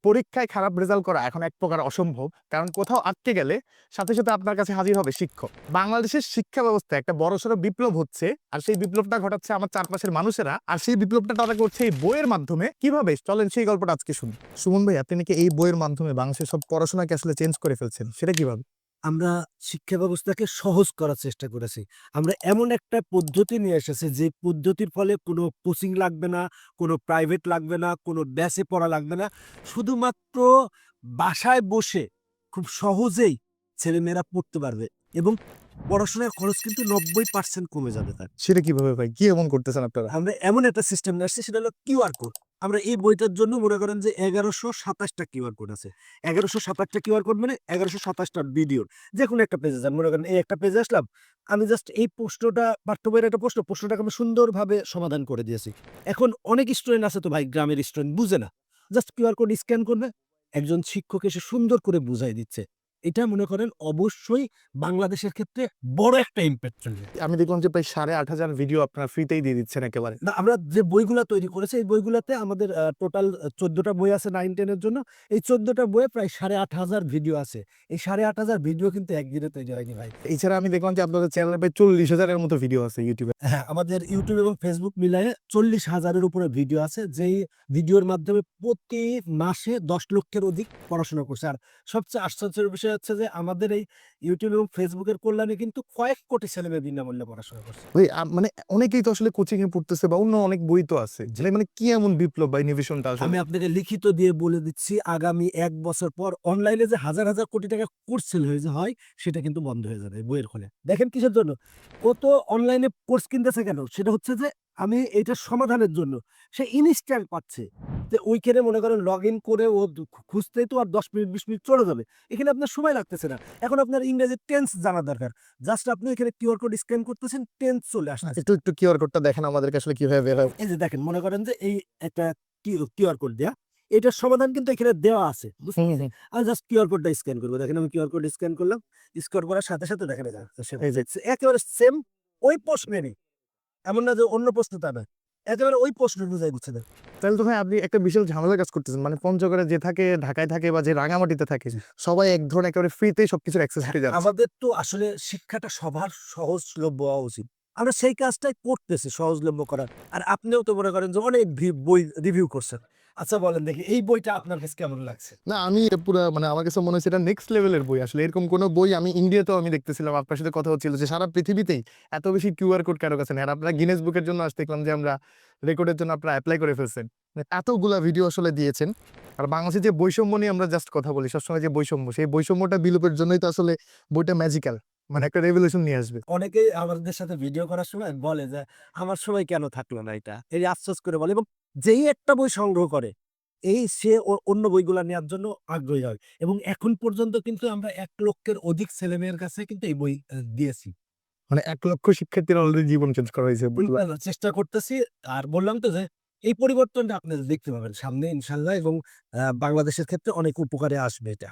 পরীক্ষায় খারাপ রেজাল্ট করা এখন এক প্রকার অসম্ভব, কারণ কোথাও আটকে গেলে সাথে সাথে আপনার কাছে হাজির হবে শিক্ষক। বাংলাদেশের শিক্ষা ব্যবস্থায় একটা বড়সড় বিপ্লব হচ্ছে, আর সেই বিপ্লবটা ঘটাচ্ছে আমার চারপাশের মানুষেরা, আর সেই বিপ্লবটা তারা করছে এই বইয়ের মাধ্যমে। কিভাবে চলেন সেই গল্পটা আজকে শুনি। সুমন ভাই, আপনি নাকি এই বইয়ের মাধ্যমে বাংলাদেশের সব পড়াশোনাকে আসলে চেঞ্জ করে ফেলছেন, সেটা কিভাবে? আমরা শিক্ষা ব্যবস্থাকে সহজ করার চেষ্টা করেছি। আমরা এমন একটা পদ্ধতি নিয়ে এসেছি যে পদ্ধতির ফলে কোনো কোচিং লাগবে না, কোনো প্রাইভেট লাগবে না, কোনো ব্যাচে পড়া লাগবে না। শুধুমাত্র বাসায় বসে খুব সহজেই ছেলেমেয়েরা পড়তে পারবে এবং পড়াশোনার খরচ কিন্তু ৯০% কমে যাবে তার। সেটা কিভাবে ভাই, কি এমন করতেছেন আপনারা? আমরা এমন একটা সিস্টেম নিয়ে আসছি সেটা হলো কিউআর কোড। আমরা এই বইটার জন্য মনে করেন যে ১১২৭ টা কিউআর কোড আছে। ১১২৭ টা কিউআর কোড মানে ১১২৭ টা ভিডিওর যেকোনো একটা পেজে যান। মনে করেন এই একটা পেজে আসলাম। আমি জাস্ট এই প্রশ্নটা পাঠ্য বইয়ের একটা প্রশ্নটাকে আমি সুন্দরভাবে সমাধান করে দিয়েছি। এখন অনেক স্টুডেন্ট আছে তো ভাই গ্রামের স্টুডেন্ট বুঝে না। জাস্ট কিউআর কোড স্ক্যান করবে। একজন শিক্ষক এসে সুন্দর করে বুঝায় দিচ্ছে। এটা মনে করেন অবশ্যই বাংলাদেশের ক্ষেত্রে বড় একটা ইমপ্যাক্ট ফেলবে। আমি দেখলাম যে প্রায় ৮,৫০০ ভিডিও আপনারা ফ্রিতেই দিয়ে দিচ্ছেন একেবারে। না, আমরা যে বইগুলা তৈরি করেছি, এই বইগুলাতে আমাদের টোটাল ১৪ টা বই আছে 9-10 এর জন্য। এই ১৪ টা বইয়ে প্রায় ৮,৫০০ ভিডিও আছে। এই ৮,৫০০ ভিডিও কিন্তু একদিনে তৈরি হয়নি ভাই। এছাড়া আমি দেখলাম যে আপনাদের চ্যানেলে প্রায় ৪০,০০০ এর মতো ভিডিও আছে ইউটিউবে। হ্যাঁ, আমাদের YouTube এবং Facebook মিলায়ে ৪০,০০০ এর উপরে ভিডিও আছে। যেই ভিডিওর মাধ্যমে প্রতি মাসে ১০ লক্ষের অধিক পড়াশোনা করছে। আর সবচেয়ে আশ্চর্যের বিষয় হচ্ছে যে আমাদের এই YouTube এবং Facebook এর কল্যাণে কিন্তু কয়েক কোটি ছেলেমেয়ে বিনামূল্যে পড়াশোনা করছে। ভাই মানে অনেকেই তো আসলে কোচিং এ পড়তেছে বা অন্য অনেক বই তো আছে। যে মানে কি এমন বিপ্লব বা ইনোভেশনটা আসলে? আমি আপনাকে লিখিত দিয়ে বলে দিচ্ছি আগামী ১ বছর পর অনলাইনে যে হাজার কোটি টাকা কোর্স সেল হয়ে যে হয় সেটা কিন্তু বন্ধ হয়ে যাবে বইয়ের ফলে। দেখেন কিসের জন্য? ও তো অনলাইনে কোর্স কিনতেছে কেন? সেটা হচ্ছে যে আমি এটার সমাধানের জন্য। সে ইনস্ট্যান্ট পাচ্ছে। যে ওইখানে মনে করেন লগইন করে ও খুঁজতেই তো আর ১০ মিনিট ২০ মিনিট চলে যাবে। এখানে আপনার সময় লাগতেছে না। এখন আপনার ইংরেজি টেন্স জানা দরকার। জাস্ট আপনি এখানে কিউআর কোড স্ক্যান করতেছেন, টেন্স চলে আসতেছে। একটু কিউআর কোডটা দেখেন আমাদেরকে আসলে কিভাবে বের হয়। এই যে দেখেন মনে করেন যে এই একটা কিউআর কোড দেয়া। এটার সমাধান কিন্তু এখানে দেওয়া আছে। বুঝতে হুম, পারছেন? হুম। আমি জাস্ট কিউআর কোডটা স্ক্যান করব। দেখেন আমি কিউআর কোড স্ক্যান করলাম। স্ক্যান করার সাথে, সাথে দেখেন এই এই যে যে একেবারে সেম ওই প্রশ্নেরই। এমন না যে অন্য প্রশ্ন তা না। একেবারে ওই প্রশ্ন অনুযায়ী বুঝছে দেন। তাহলে তো ভাই আপনি একটা বিশাল ঝামেলার কাজ করতেছেন। মানে পঞ্চগড়ে যে থাকে, ঢাকায় থাকে বা যে রাঙামাটিতে থাকে, জি। সবাই এক ধরনের একেবারে ফ্রিতেই সবকিছুর অ্যাক্সেস হ্যাঁ, পেয়ে যাচ্ছে। আমাদের তো আসলে শিক্ষাটা সবার সহজলভ্য হওয়া উচিত। আমরা সেই কাজটাই করতেছি সহজলভ্য করার। আর আপনিও তো মনে করেন যে অনেক বই রিভিউ করছেন। আচ্ছা বলেন দেখি এই বইটা আপনার কাছে কেমন লাগছে? না আমি পুরা মানে আমার কাছে মনে হচ্ছে এটা নেক্সট লেভেলের বই। আসলে এরকম কোন বই আমি ইন্ডিয়াতেও আমি দেখতেছিলাম, আপনার সাথে কথা হচ্ছিল যে সারা পৃথিবীতেই এত বেশি কিউআর কোড কারো কাছে নেই। আর আপনারা গিনেস বুকের জন্য আজ দেখলাম যে আমরা রেকর্ডের জন্য আপনারা এপ্লাই করে ফেলছেন। মানে এতগুলা ভিডিও আসলে দিয়েছেন। আর বাংলাদেশে যে বৈষম্য নিয়ে আমরা জাস্ট কথা বলি সবসময়, যে বৈষম্য, সেই বৈষম্যটা বিলোপের জন্যই তো আসলে বইটা ম্যাজিক্যাল। মানে একটা রেভলিউশন নিয়ে আসবে। অনেকেই আমাদের সাথে ভিডিও করার সময় বলে যে, "আমার সময় কেন থাকলো না এটা?" এই আফসোস করে বলে এবং যেই একটা বই সংগ্রহ করে, এই সে অন্য বইগুলা নেয়ার জন্য আগ্রহী হয় এবং এখন পর্যন্ত কিন্তু আমরা ১ লক্ষের অধিক ছেলেমেয়ের কাছে কিন্তু এই বই দিয়েছি। মানে ১,০০,০০০ শিক্ষার্থীর অলরেডি জীবন চেঞ্জ করা হয়েছে বইগুলা। চেষ্টা করতেছি। আর বললাম তো যে, এই পরিবর্তনটা আপনারা দেখতে পাবেন সামনে ইনশাআল্লাহ এবং বাংলাদেশের ক্ষেত্রে অনেক উপকারে আসবে এটা।